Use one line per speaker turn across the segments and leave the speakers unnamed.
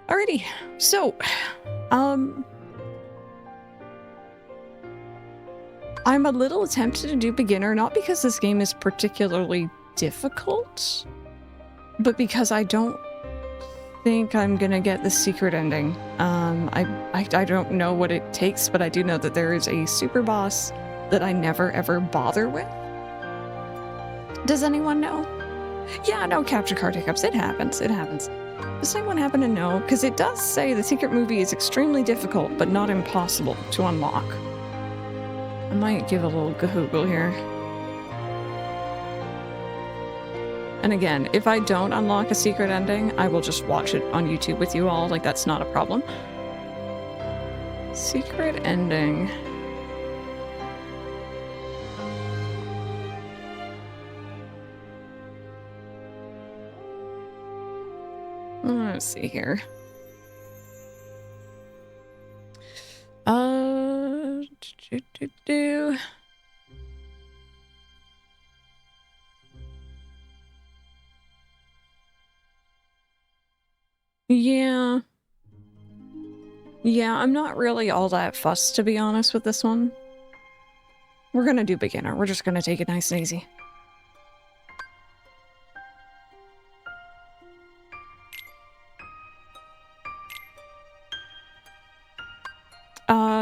Alrighty, so, I'm a little tempted to do beginner, not because this game is particularly difficult, but because I don't think I'm gonna get the secret ending. I don't know what it takes, but I do know that there is a super boss that I never ever bother with. Does anyone know? Yeah, no capture card hiccups. It happens. It happens. Does anyone happen to know? Because it does say the secret movie is extremely difficult, but not impossible to unlock. I might give a little Google here. And again, if I don't unlock a secret ending, I will just watch it on YouTube with you all. Like, that's not a problem. Secret ending. Let's see here. Yeah. Yeah, I'm not really all that fussed, to be honest, with this one. We're gonna do beginner. We're just gonna take it nice and easy.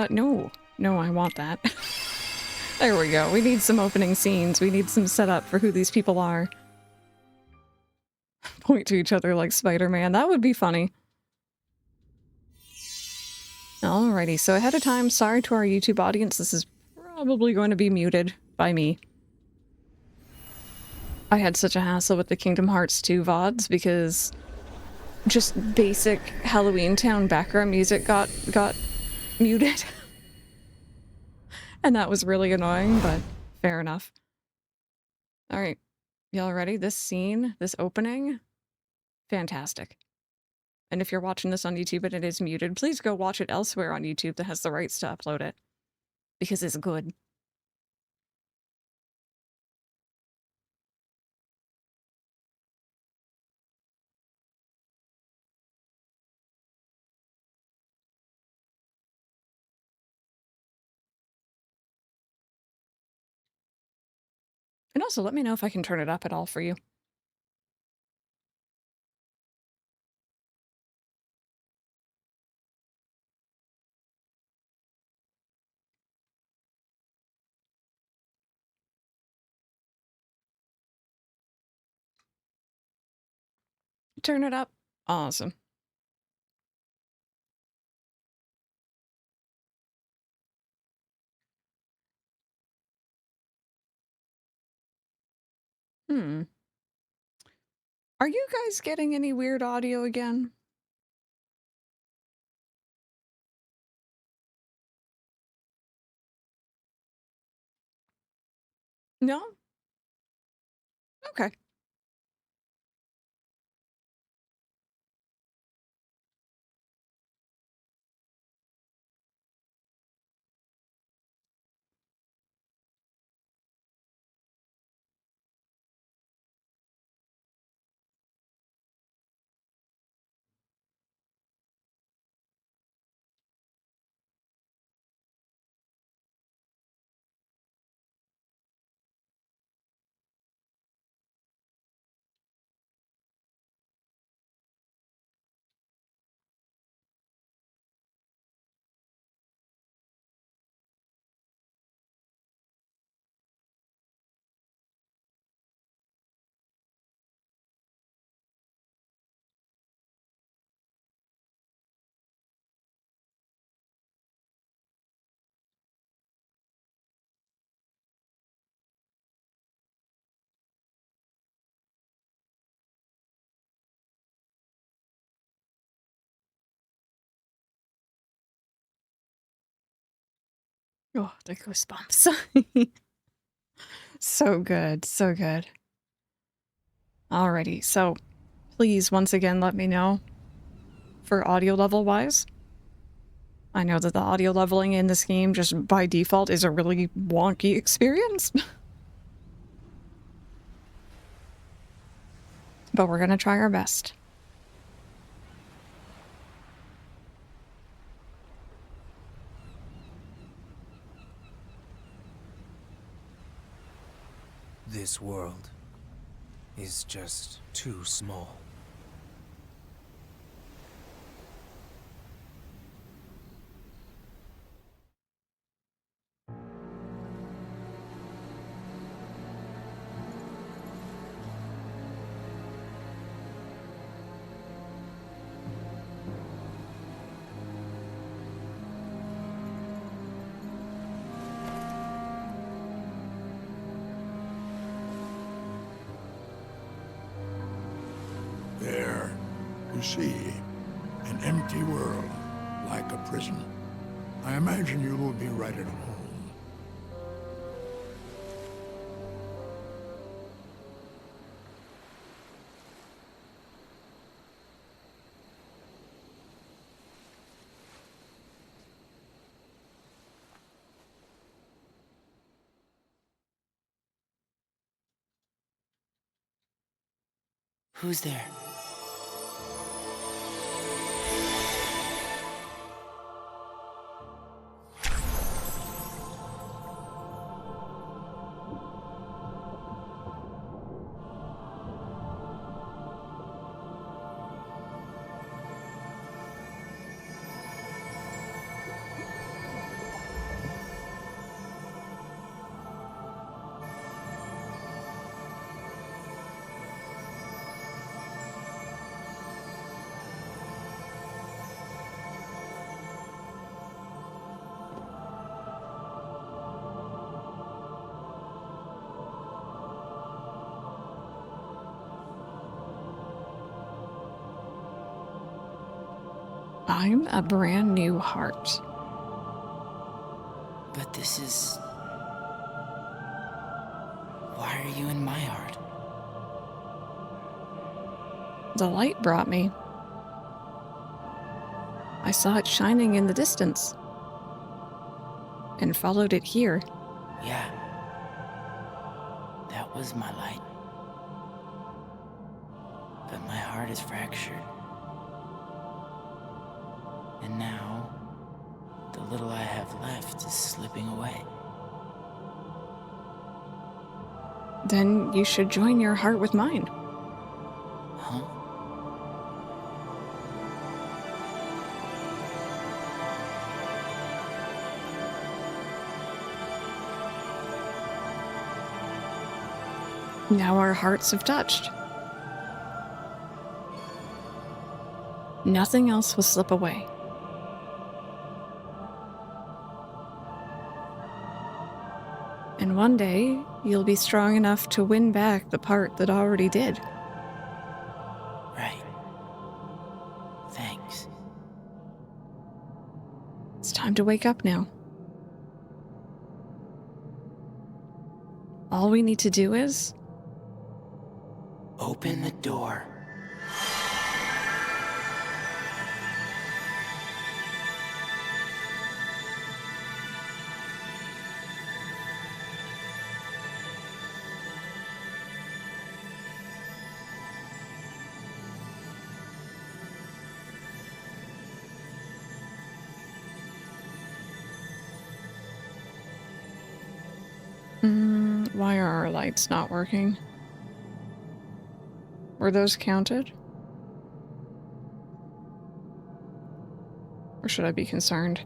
No. No, I want that. There we go. We need some opening scenes. We need some setup for who these people are. Point to each other like Spider-Man. That would be funny. Alrighty, so ahead of time, sorry to our YouTube audience. This is probably going to be muted by me. I had such a hassle with the Kingdom Hearts 2 VODs because just basic Halloween Town background music got muted. And that was really annoying, but fair enough. Alright, y'all ready? This scene, this opening, fantastic. And if you're watching this on YouTube and it is muted, please go watch it elsewhere on YouTube that has the rights to upload it. Because it's good. And also, let me know if I can turn it up at all for you. Turn it up. Awesome. Are you guys getting any weird audio again? No? Okay. Oh, the goosebumps. So good, so good. Alrighty, so please once again let me know for audio level wise. I know that the audio leveling in this game just by default is a really wonky experience. But we're gonna try our best.
This world is just too small.
There, you see, an empty world, like a prison. I imagine you will be right at home.
Who's there?
I'm a brand new heart.
But this is... Why are you in my heart?
The light brought me. I saw it shining in the distance and followed it here.
Yeah. That was my light. But my heart is fractured. And now, the little I have left is slipping away.
Then you should join your heart with mine.
Huh?
Now our hearts have touched. Nothing else will slip away. And one day, you'll be strong enough to win back the part that already did.
Right. Thanks.
It's time to wake up now. All we need to do is...
Open the door.
Why are our lights not working? Were those counted? Or should I be concerned?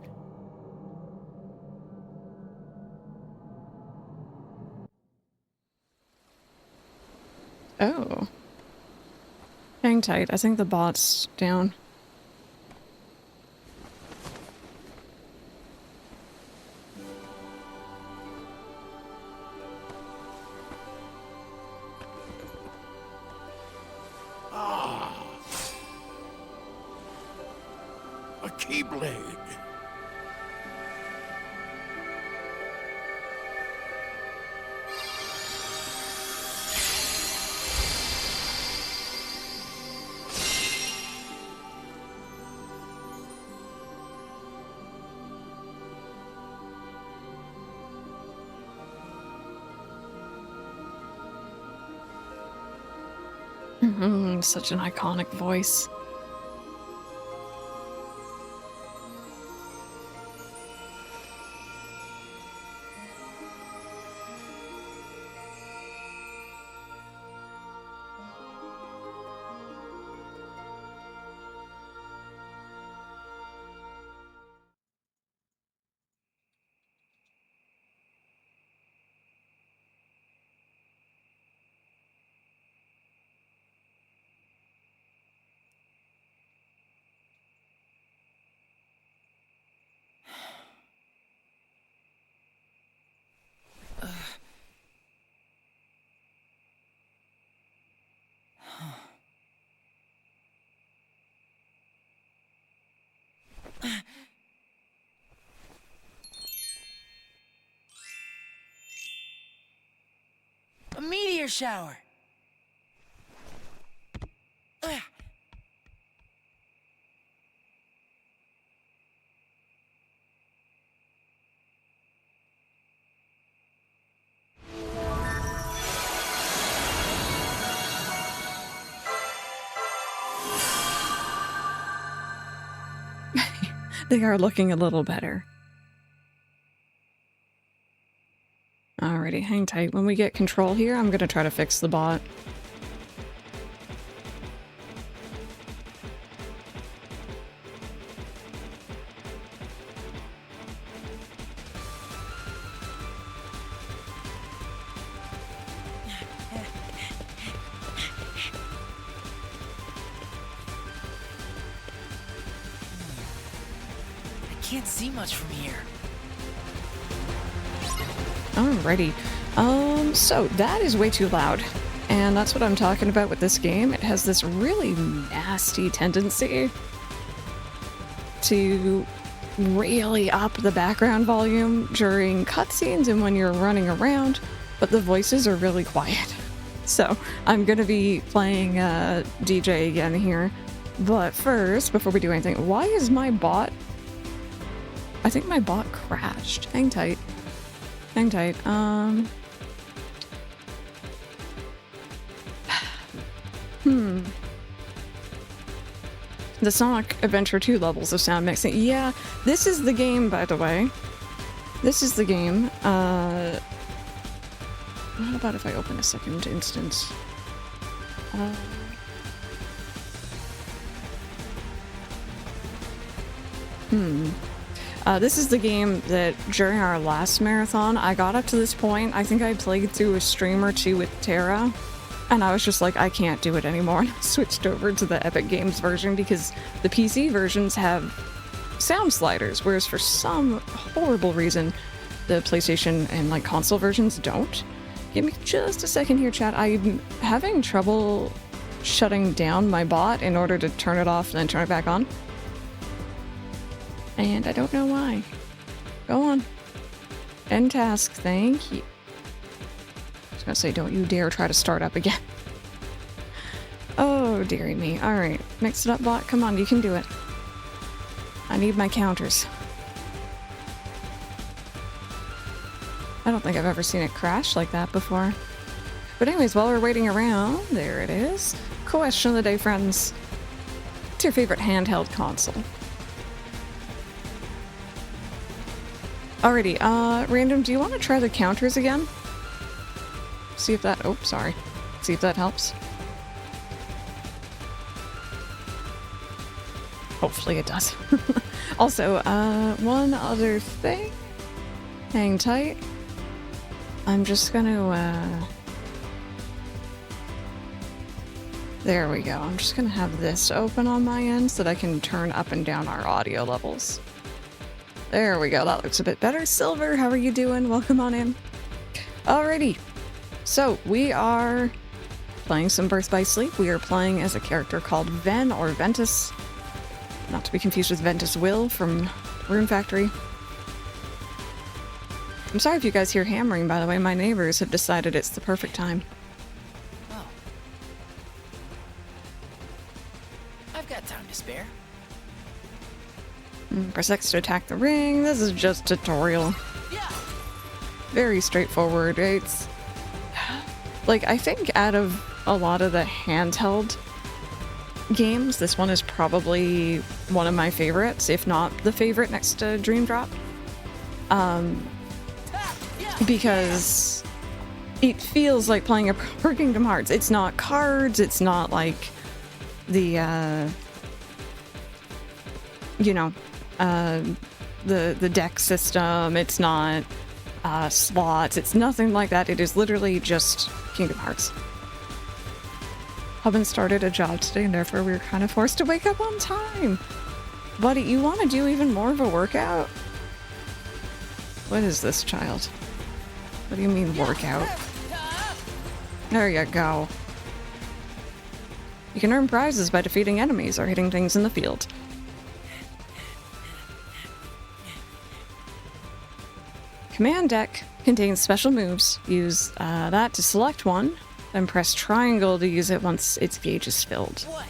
Oh. Hang tight. I think the bot's down.
A keyblade.
Such an iconic voice.
A meteor shower!
They are looking a little better. Alrighty, hang tight. When we get control here, I'm gonna try to fix the bot.
Can't see much from here.
Alrighty. So that is way too loud. And that's what I'm talking about with this game. It has this really nasty tendency to really up the background volume during cutscenes and when you're running around, but the voices are really quiet. So I'm gonna be playing DJ again here. But first, before we do anything, why is my bot... I think my bot crashed. Hang tight. Hang tight. The Sonic Adventure 2 levels of sound mixing. Yeah, this is the game, by the way. This is the game. How about if I open a second instance? This is the game that during our last marathon, I got up to this point. I think I played through a stream or two with Tara, and I was just like, I can't do it anymore. And I switched over to the Epic Games version because the PC versions have sound sliders, whereas for some horrible reason, the PlayStation and like console versions don't. Give me just a second here, chat. I'm having trouble shutting down my bot in order to turn it off and then turn it back on. And I don't know why. Go on. End task, thank you. I was gonna say, don't you dare try to start up again. Oh, dearie me. Alright, mix it up, bot. Come on, you can do it. I need my counters. I don't think I've ever seen it crash like that before. But anyways, while we're waiting around, there it is. Question of the day, friends. What's your favorite handheld console? Alrighty, Random, do you want to try the counters again? See if that... Oh, sorry. See if that helps. Hopefully it does. Also, one other thing. Hang tight. I'm just gonna, there we go. I'm just gonna have this open on my end so that I can turn up and down our audio levels. There we go, that looks a bit better. Silver, how are you doing? Welcome on in. Alrighty, so we are playing some Birth by Sleep. We are playing as a character called Ven, or Ventus. Not to be confused with Ventus Will from Rune Factory. I'm sorry if you guys hear hammering, by the way. My neighbors have decided it's the perfect time.
Oh. I've got time to spare.
Press X to attack the ring. This is just tutorial.
Yeah.
Very straightforward. It's like, I think out of a lot of the handheld games, this one is probably one of my favorites, if not the favorite next to Dream Drop. Because it feels like playing a proper Kingdom Hearts. It's not cards, it's not like the, you know, the deck system, it's not slots, it's nothing like that. It is literally just Kingdom Hearts. Hubin started a job today and therefore we were kind of forced to wake up on time. Buddy, you want to do even more of a workout? What is this, child? What do you mean workout? There you go. You can earn prizes by defeating enemies or hitting things in the field. command deck contains special moves. Use that to select one, then press triangle to use it once its gauge is filled.
What?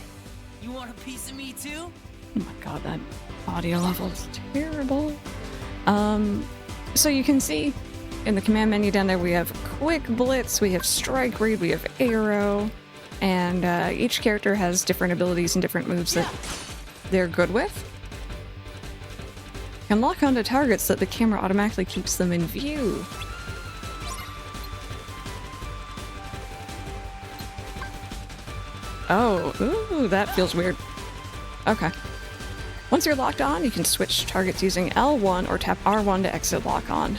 You want a piece of me too?
Oh my god, that audio level is terrible. So you can see in the command menu down there we have Quick Blitz, we have Strike Raid, we have Arrow, and each character has different abilities and different moves that they're good with. You can lock onto targets so that the camera automatically keeps them in view. Oh, ooh, that feels weird. Okay. Once you're locked on, you can switch targets using L1 or tap R1 to exit lock on.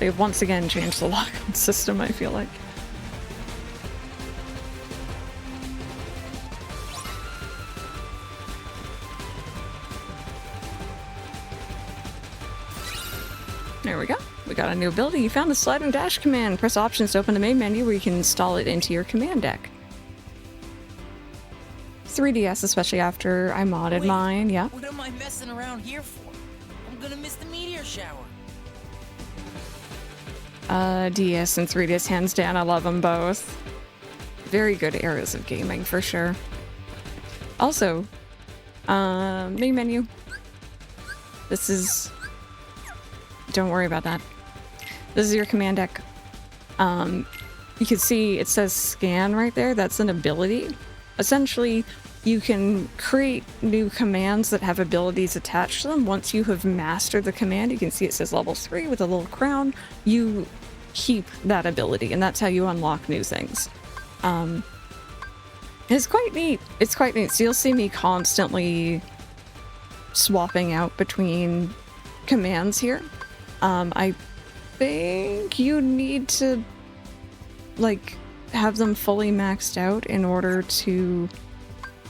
They've once again changed the lock-on system, I feel like. There we go. We got a new ability. You found the slide and dash command. Press options to open the main menu where you can install it into your command deck. 3DS, especially after I modded mine, yeah.
What am I messing around here for? I'm gonna miss the meteor shower.
DS and 3DS, hands down, I love them both. Very good eras of gaming, for sure. Also, main menu. This is... Don't worry about that. This is your command deck. You can see it says scan right there. That's an ability. Essentially, you can create new commands that have abilities attached to them. Once you have mastered the command, you can see it says level 3 with a little crown. You keep that ability, and that's how you unlock new things. It's quite neat. It's quite neat. So you'll see me constantly swapping out between commands here. I think you need to, like, have them fully maxed out in order to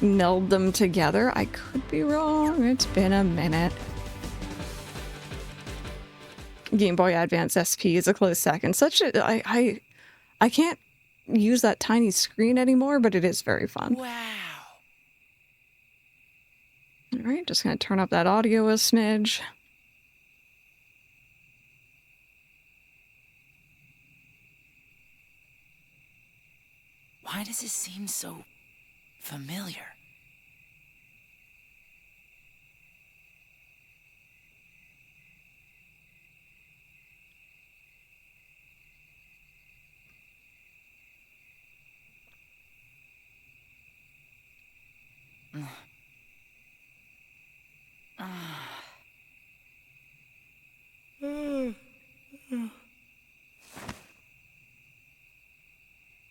meld them together. I could be wrong. It's been a minute. Game Boy Advance SP is a close second. I can't use that tiny screen anymore, but it is very fun.
Wow.
All right, just gonna turn up that audio a smidge.
Why does it seem so familiar?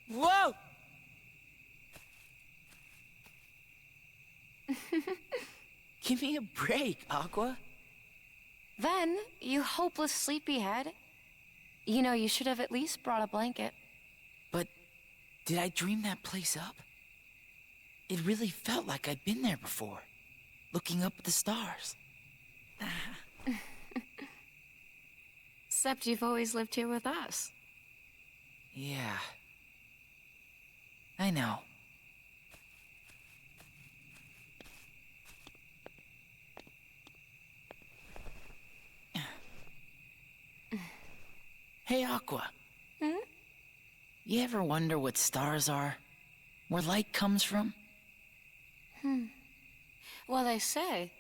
Whoa! Give me a break, Aqua.
Then, you hopeless sleepyhead. You know, you should have at least brought a blanket.
But did I dream that place up? It really felt like I'd been there before, looking up at the stars.
Except you've always lived here with us.
Yeah. I know. Hey, Aqua.
Hmm?
You ever wonder what stars are? Where light comes from?
Well, they say.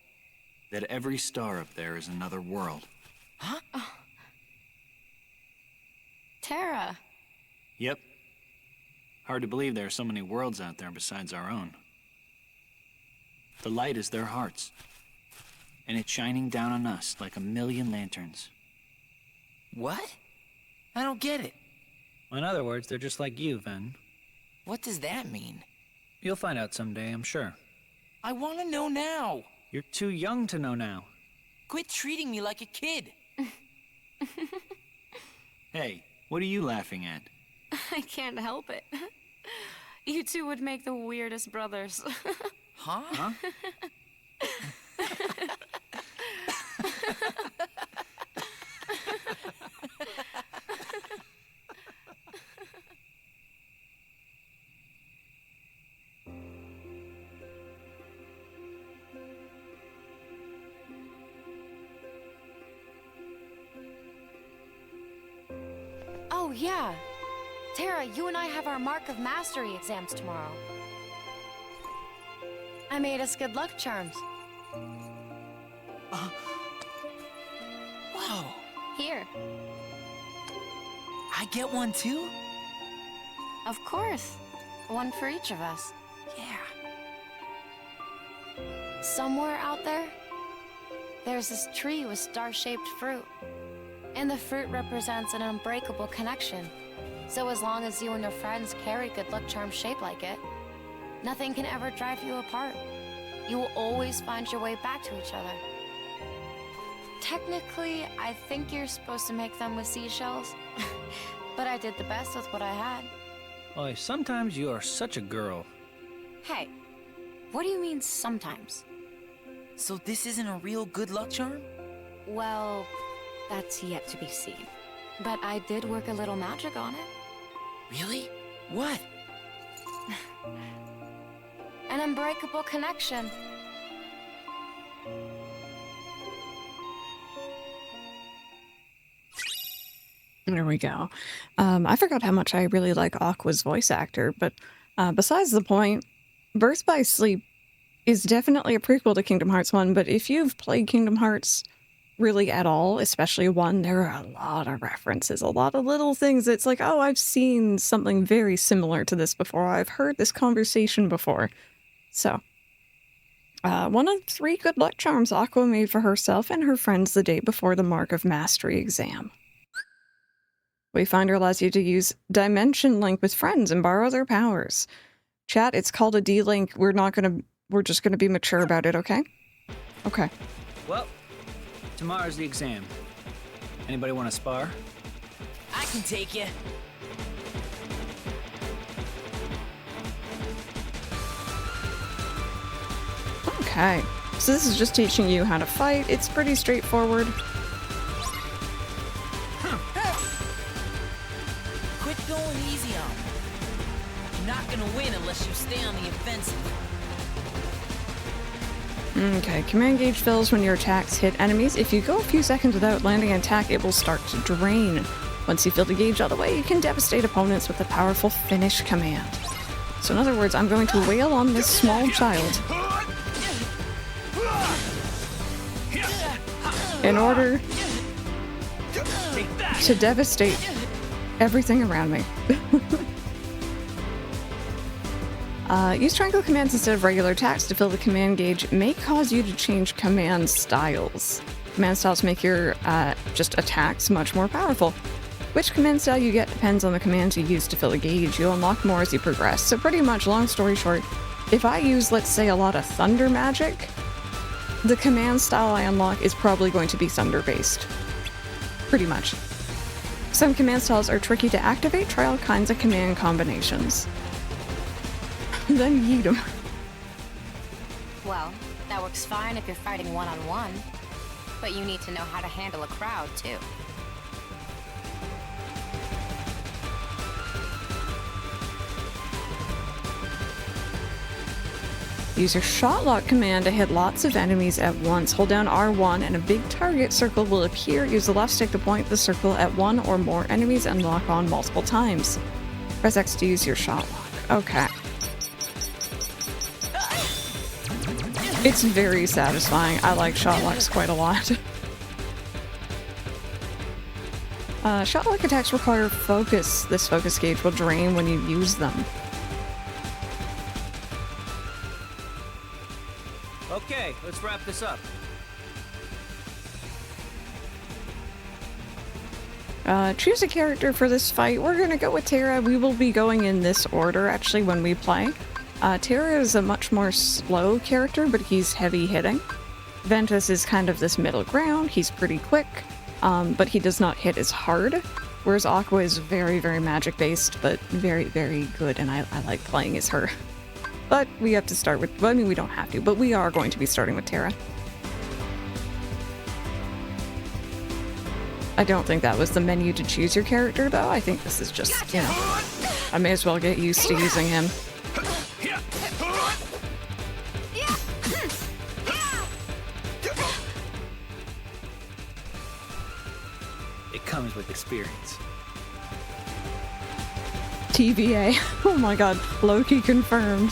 That every star up there is another world.
Huh?
Terra.
Yep. Hard to believe there are so many worlds out there besides our own. The light is their hearts. And it's shining down on us like a million lanterns.
What? I don't get it.
In other words, they're just like you, Ven.
What does that mean?
You'll find out someday, I'm sure.
I want to know now.
You're too young to know now.
Quit treating me like a kid.
Hey, what are you laughing at?
I can't help it. You two would make the weirdest brothers.
Huh?
Oh, yeah. Tara, you and I have our Mark of Mastery exams tomorrow. I made us good luck charms.
Whoa!
Here.
I get one too?
Of course. One for each of us.
Yeah.
Somewhere out there, there's this tree with star-shaped fruit. And the fruit represents an unbreakable connection. So as long as you and your friends carry good luck charms shaped like it, nothing can ever drive you apart. You will always find your way back to each other. Technically, I think you're supposed to make them with seashells. But I did the best with what I had.
Boy, sometimes you are such a girl.
Hey, what do you mean sometimes?
So this isn't a real good luck charm?
Well, that's yet to be seen. But I did work a little magic on it.
Really? What?
An unbreakable connection.
There we go. I forgot how much I really like Aqua's voice actor, but besides the point, Birth by Sleep is definitely a prequel to Kingdom Hearts 1, but if you've played Kingdom Hearts really at all, especially 1, there are a lot of references, a lot of little things. It's like, oh, I've seen something very similar to this before. I've heard this conversation before. So, one of 3 good luck charms Aqua made for herself and her friends the day before the Mark of Mastery exam. Wayfinder allows you to use Dimension Link with friends and borrow their powers. Chat, it's called a D-Link. We're just gonna be mature about it, okay? Okay.
Well, tomorrow's the exam. Anybody want to spar?
I can take you.
Okay. So this is just teaching you how to fight. It's pretty straightforward.
Quit going easy on me. You're not gonna win unless you stay on the offensive.
Okay, command gauge fills when your attacks hit enemies. If you go a few seconds without landing an attack, it will start to drain. Once you fill the gauge all the way, you can devastate opponents with the powerful finish command. So in other words, I'm going to wail on this small child in order to devastate everything around me. Use triangle commands instead of regular attacks to fill the command gauge. It may cause you to change command styles. Command styles make your just attacks much more powerful. Which command style you get depends on the commands you use to fill the gauge. You'll unlock more as you progress. So pretty much, long story short, if I use, let's say, a lot of thunder magic, the command style I unlock is probably going to be thunder-based. Pretty much. Some command styles are tricky to activate. Try all kinds of command combinations. Then yeet 'em.
Well, that works fine if you're fighting one-on-one. But you need to know how to handle a crowd, too.
Use your shot lock command to hit lots of enemies at once. Hold down R1 and a big target circle will appear. Use the left stick to point the circle at one or more enemies and lock on multiple times. Press X to use your shot lock. Okay. It's very satisfying. I like shot locks quite a lot. Shot lock attacks require focus. This focus gauge will drain when you use them.
Okay, let's wrap this up.
Choose a character for this fight. We're gonna go with Terra. We will be going in this order, actually, when we play. Terra is a much more slow character, but he's heavy hitting. Ventus is kind of this middle ground. He's pretty quick, but he does not hit as hard. Whereas Aqua is very, very magic based, but very, very good, and I like playing as her. But we have to start with, well, I mean, we don't have to, but we are going to be starting with Terra. I don't think that was the menu to choose your character, though. I think this is just, you know, I may as well get used to using him.
It comes with experience.
TVA. Oh my god, Loki confirmed.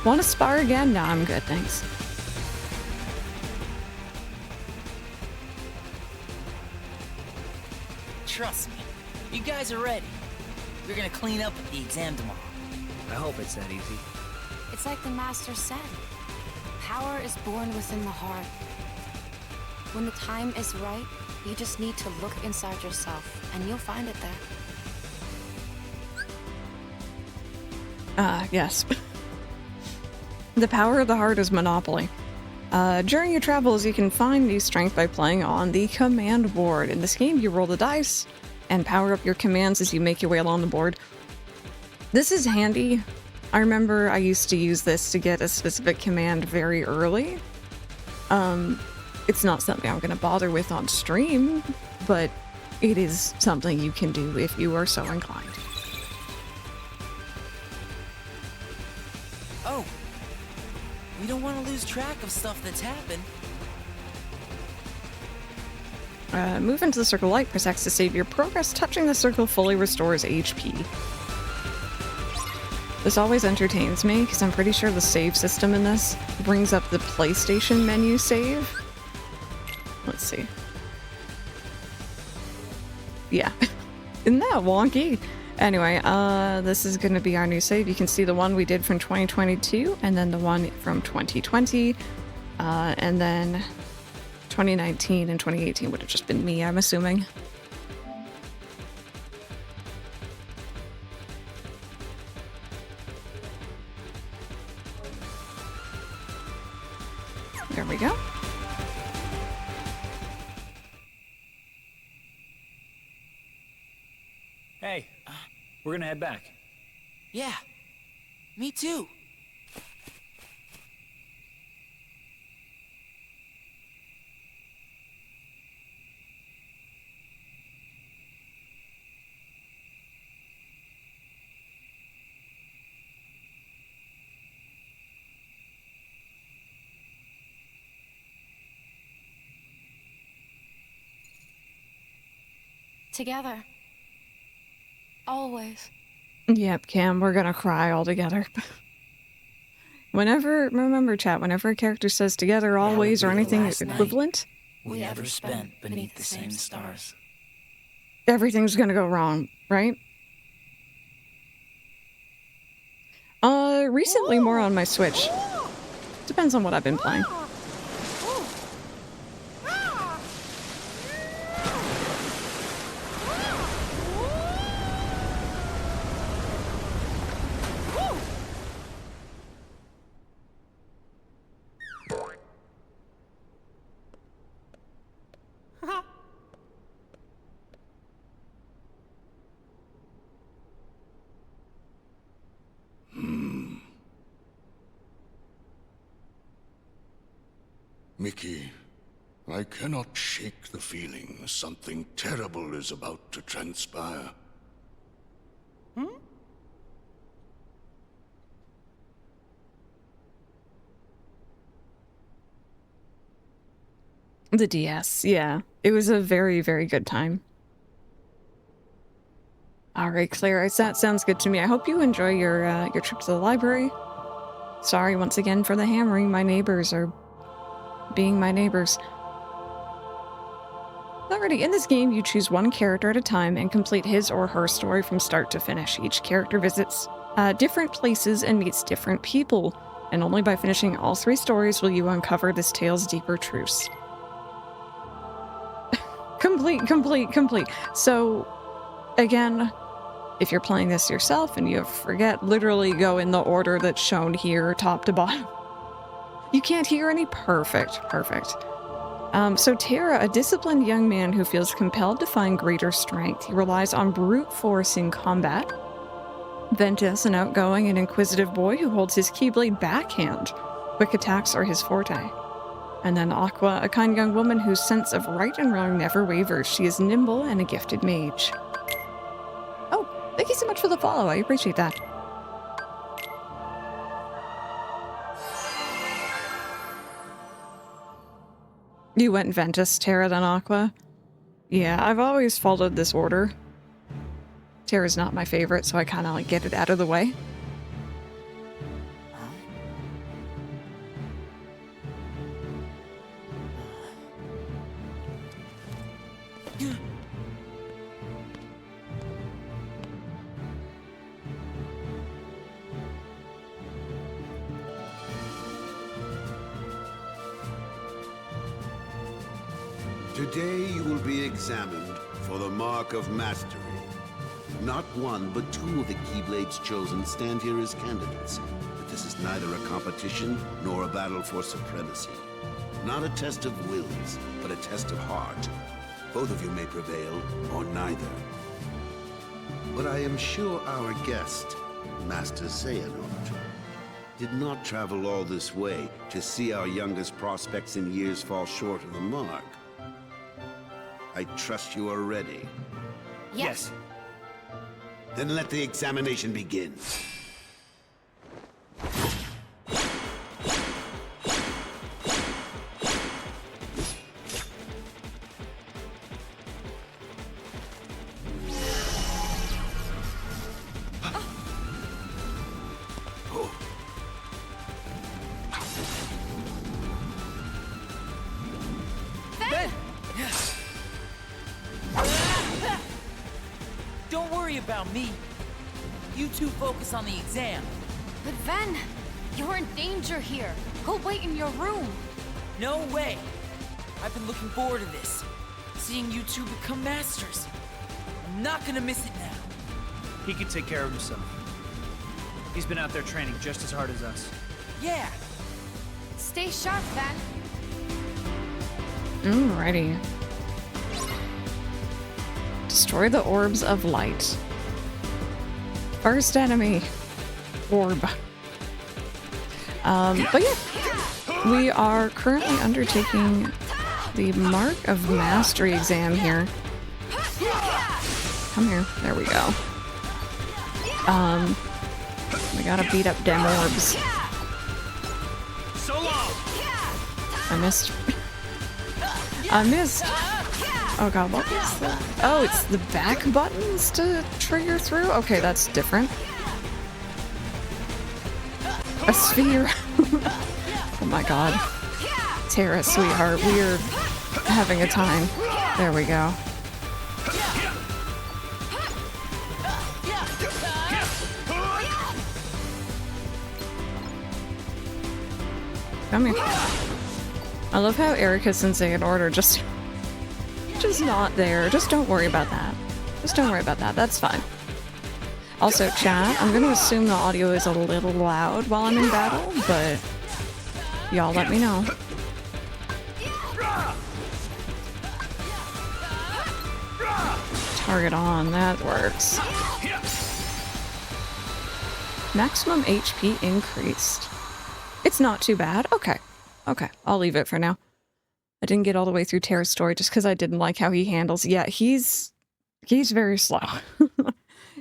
Want to spar again? Nah, I'm good, thanks.
Trust me, you guys are ready. We're gonna clean up at the exam tomorrow.
I hope it's that easy.
It's like the Master said. Power is born within the heart. When the time is right, you just need to look inside yourself, and you'll find it there.
Yes. The power of the heart is Monopoly. During your travels, you can find new strength by playing on the command board. In this game, you roll the dice and power up your commands as you make your way along the board. This is handy. I remember I used to use this to get a specific command very early. It's not something I'm going to bother with on stream, but it is something you can do if you are so inclined.
Oh, we don't want to lose track of stuff that's happened.
Move into the circle light, press X to save your progress. Touching the circle fully restores HP. This always entertains me, because I'm pretty sure the save system in this brings up the PlayStation menu save. Let's see. Yeah. Isn't that wonky? Anyway, this is going to be our new save. You can see the one we did from 2022, and then the one from 2020, and then 2019 and 2018 would have just been me, I'm assuming. There we go.
Hey, we're gonna head back.
Yeah, me too.
Together. Always.
Yep, Cam, we're gonna cry all together. Remember chat, whenever a character says together, always, or anything equivalent,
We ever spent beneath the same stars.
everything's gonna go wrong, right? Recently more on my Switch. Depends on what I've been playing.
Mickey, I cannot shake the feeling something terrible is about to transpire.
The DS, yeah. It was a very, very good time. Alright, Claire, that sounds good to me. I hope you enjoy your trip to the library. Sorry once again for the hammering. My neighbors are being my neighbors. Alrighty, in this game, you choose one character at a time and complete his or her story from start to finish. Each character visits different places and meets different people, and only by finishing all 3 stories will you uncover this tale's deeper truths. Complete. So, again, if you're playing this yourself and you forget, literally go in the order that's shown here, top to bottom. You can't hear any? Perfect. So Terra, a disciplined young man who feels compelled to find greater strength. He relies on brute force in combat. Ventus, an outgoing and inquisitive boy who holds his Keyblade backhand. Quick attacks are his forte. And then Aqua, a kind young woman whose sense of right and wrong never wavers. She is nimble and a gifted mage. Oh, thank you so much for the follow. I appreciate that. You went Ventus, Terra, then Aqua. Yeah, I've always followed this order. Terra's not my favorite, so I kind of like get it out of the way.
Today you will be examined for the Mark of Mastery. Not one, but two of the Keyblades chosen stand here as candidates. But this is neither a competition nor a battle for supremacy. Not a test of wills, but a test of heart. Both of you may prevail, or neither. But I am sure our guest, Master Xehanort, did not travel all this way to see our youngest prospects in years fall short of the mark. I trust you are ready.
Yes.
Then let the examination begin.
Don't worry about me. You two focus on the exam.
But Ven, you're in danger here. Go wait in your room.
No way. I've been looking forward to this. Seeing you two become masters. I'm not gonna miss it now.
He can take care of himself. He's been out there training just as hard as us.
Yeah.
Stay sharp, Ven.
Alrighty. Destroy the orbs of light. First enemy. Orb. But yeah. We are currently undertaking the Mark of Mastery exam here. Come here. There we go. We gotta beat up dem orbs.
So long!
I missed. I missed. Oh god, what was that? Oh, it's the back buttons to trigger through? Okay, that's different. A sphere. Oh my god. Terra, sweetheart, we're having a time. There we go. Come here. I love how Ericus and Xehanort are just not there. Just don't worry about that. Just don't worry about that. That's fine. Also, chat, I'm gonna assume the audio is a little loud while I'm in battle, but y'all let me know. Target on, that works. Maximum HP increased. It's not too bad. Okay. Okay, I'll leave it for now. I didn't get all the way through Terra's story just because I didn't like how he handles. Yeah, he's very slow.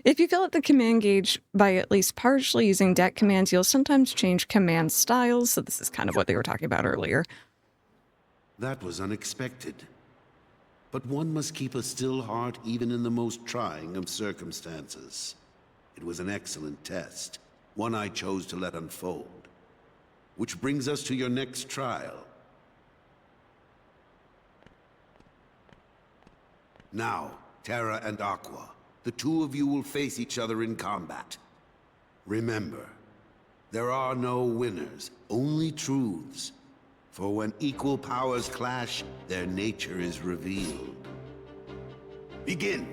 If you fill up the command gauge by at least partially using deck commands, you'll sometimes change command styles. So this is kind of what they were talking about earlier.
That was unexpected. But one must keep a still heart even in the most trying of circumstances. It was an excellent test, one I chose to let unfold. Which brings us to your next trial. Now, Terra and Aqua, the two of you will face each other in combat. Remember, there are no winners, only truths. For when equal powers clash, their nature is revealed. Begin!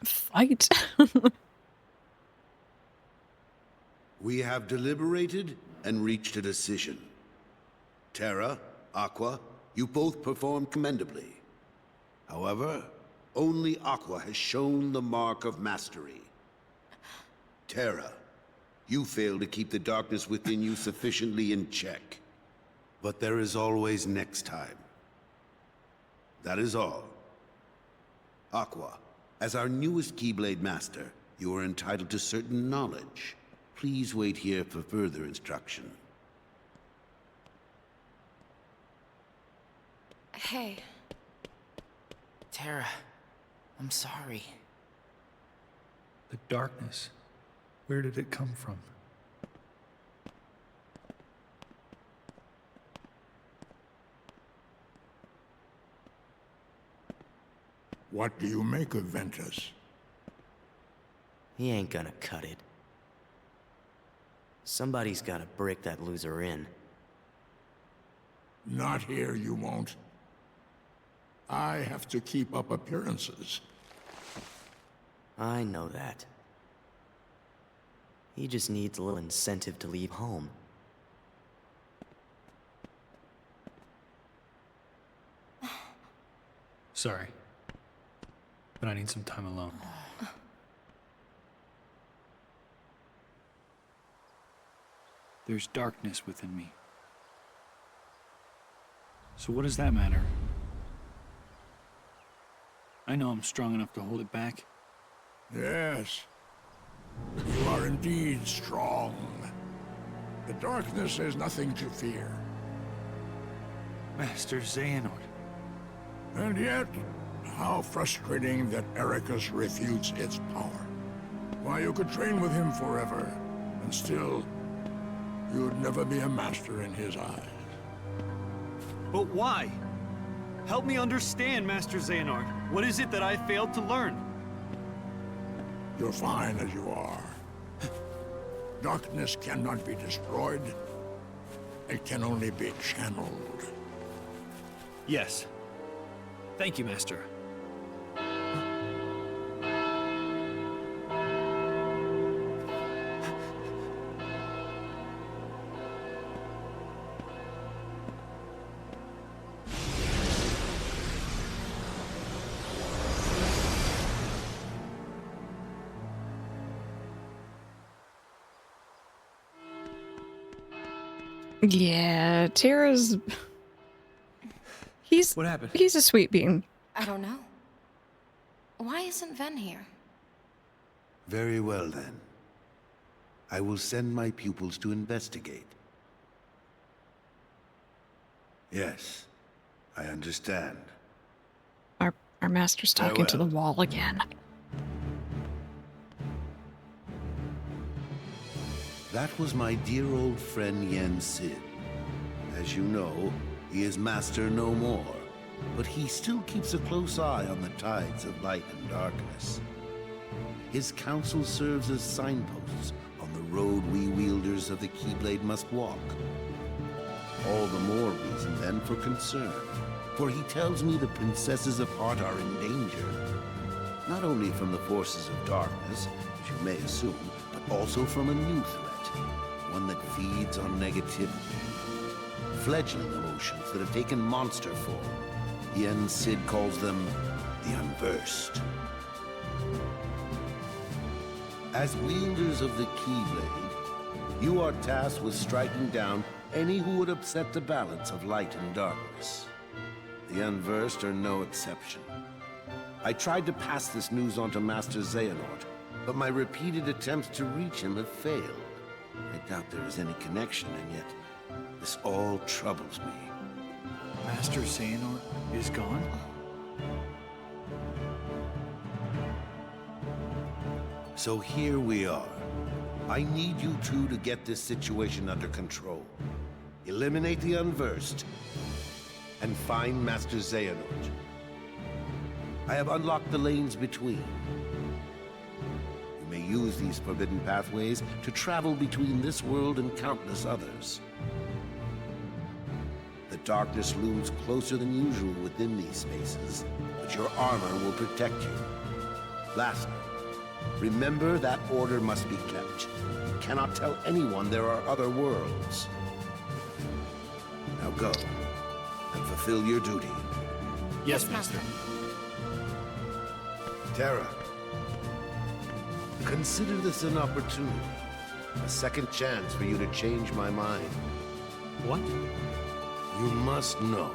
Fight.
We have deliberated and reached a decision. Terra, Aqua, you both performed commendably. However, only Aqua has shown the mark of mastery. Terra, you failed to keep the darkness within you sufficiently in check. But there is always next time. That is all. Aqua, as our newest Keyblade Master, you are entitled to certain knowledge. Please wait here for further instruction.
Hey.
Terra, I'm sorry.
The darkness. Where did it come from?
What do you make of Ventus?
He ain't gonna cut it. Somebody's gotta break that loser in.
Not here, you won't. I have to keep up appearances.
I know that. He just needs a little incentive to leave home.
Sorry. But I need some time alone.
There's darkness within me. So what does that matter? I know I'm strong enough to hold it back.
Yes. You are indeed strong. The darkness is nothing to fear.
Master Xehanort.
And yet, how frustrating that Ericus refutes its power. Why, you could train with him forever, and still, you'd never be a master in his eyes.
But why? Help me understand, Master Xehanort. What is it that I failed to learn?
You're fine as you are. Darkness cannot be destroyed. It can only be channeled.
Yes. Thank you, Master.
Yeah, Terra's...
What happened?
He's a sweet bean.
I don't know. Why isn't Ven here?
Very well, then. I will send my pupils to investigate. Yes, I understand.
Our master's talking to the
Farewell.
wall again.
That was my dear old friend Yen Sid. As you know, he is master no more, but he still keeps a close eye on the tides of light and darkness. His counsel serves as signposts on the road we wielders of the Keyblade must walk. All the more reason then for concern, for he tells me the princesses of Heart are in danger, not only from the forces of darkness, as you may assume, but also from a new threat, one that feeds on negativity. Fledgling emotions that have taken monster form. Yen Sid calls them the Unversed. As wielders of the Keyblade, you are tasked with striking down any who would upset the balance of light and darkness. The Unversed are no exception. I tried to pass this news on to Master Xehanort, but my repeated attempts to reach him have failed. I doubt there is any connection, and yet this all troubles me.
Master Xehanort is gone?
So here we are. I need you two to get this situation under control. Eliminate the Unversed, and find Master Xehanort. I have unlocked the lanes between. You may use these forbidden pathways to travel between this world and countless others. The darkness looms closer than usual within these spaces, but your armor will protect you. Lastly, remember that order must be kept. You cannot tell anyone there are other worlds. Now go, and fulfill your duty.
Yes, Master.
Terra, consider this an opportunity. A second chance for you to change my mind.
What?
You must know,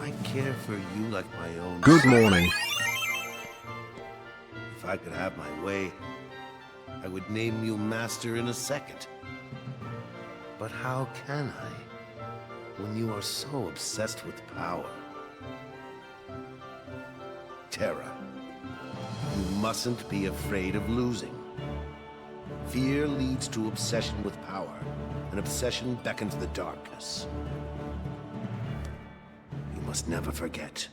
I care for you like my own.
Good morning.
If I could have my way, I would name you master in a second. But how can I, when you are so obsessed with power? Terra, you mustn't be afraid of losing. Fear leads to obsession with power, and obsession beckons the darkness. You must never forget.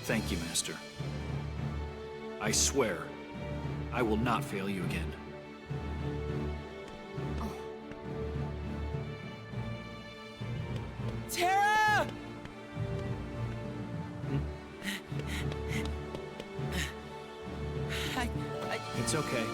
Thank you, Master. I swear, I will not fail you again.
Terra!
It's okay.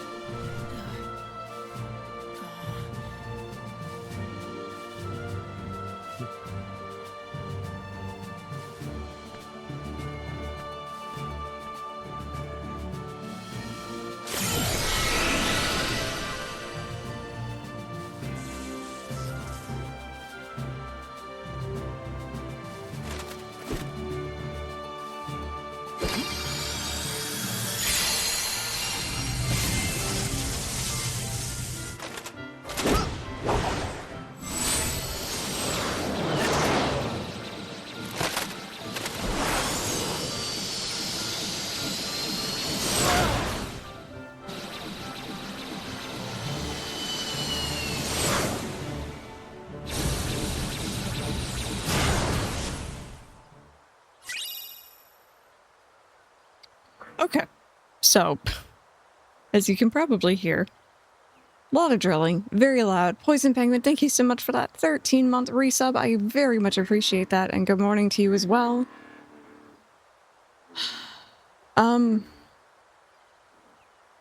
Okay, so, as you can probably hear, a lot of drilling, very loud. Poison Penguin, thank you so much for that 13-month resub. I very much appreciate that, and good morning to you as well.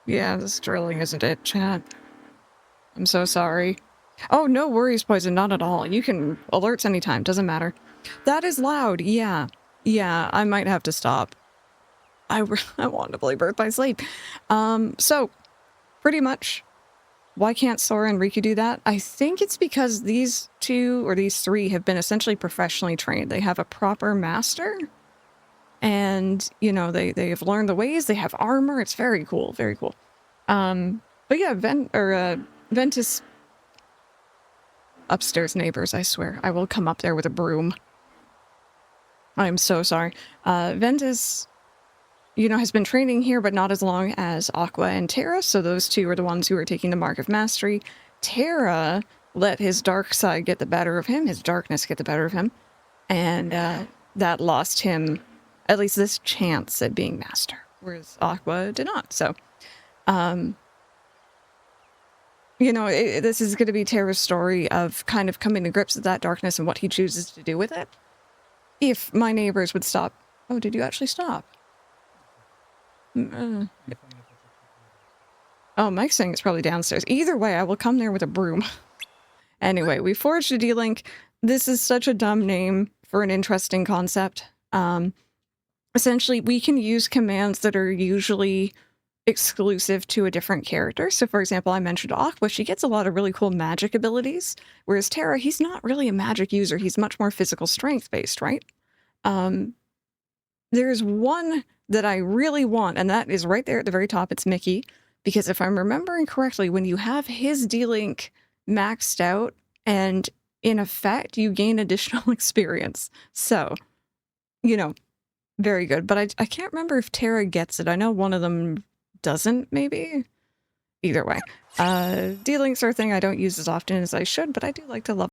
Yeah, this drilling isn't it, chat. I'm so sorry. Oh, no worries, Poison, not at all. You can alerts anytime, doesn't matter. That is loud, yeah. Yeah, I might have to stop. I want to play Birth by Sleep. So, pretty much, why can't Sora and Riku do that? I think it's because these two, or these three, have been essentially professionally trained. They have a proper master, and, you know, they have learned the ways, they have armor, it's very cool, very cool. But yeah, Ventus... Upstairs neighbors, I swear. I will come up there with a broom. I'm so sorry. Ventus... you know, has been training here, but not as long as Aqua and Terra, so those two are the ones who are taking the Mark of Mastery. Terra let his dark side get the better of him, his darkness get the better of him, and that lost him at least this chance at being master, whereas Aqua did not, so... you know, this is going to be Terra's story of kind of coming to grips with that darkness and what he chooses to do with it. If my neighbors would stop... Oh, did you actually stop? Oh, Mike's saying it's probably downstairs. Either way, I will come there with a broom. Anyway, we forged a D-Link. This is such a dumb name for an interesting concept. Essentially, we can use commands that are usually exclusive to a different character. So, for example, I mentioned Aqua. She gets a lot of really cool magic abilities, whereas Terra, he's not really a magic user. He's much more physical strength-based, right? There's one that I really want, and that is right there at the very top. It's Mickey, because if I'm remembering correctly, when you have his D-Link maxed out, and in effect, you gain additional experience. So, you know, very good. But I can't remember if Terra gets it. I know one of them doesn't, maybe? Either way. D-Links are a thing I don't use as often as I should, but I do like to love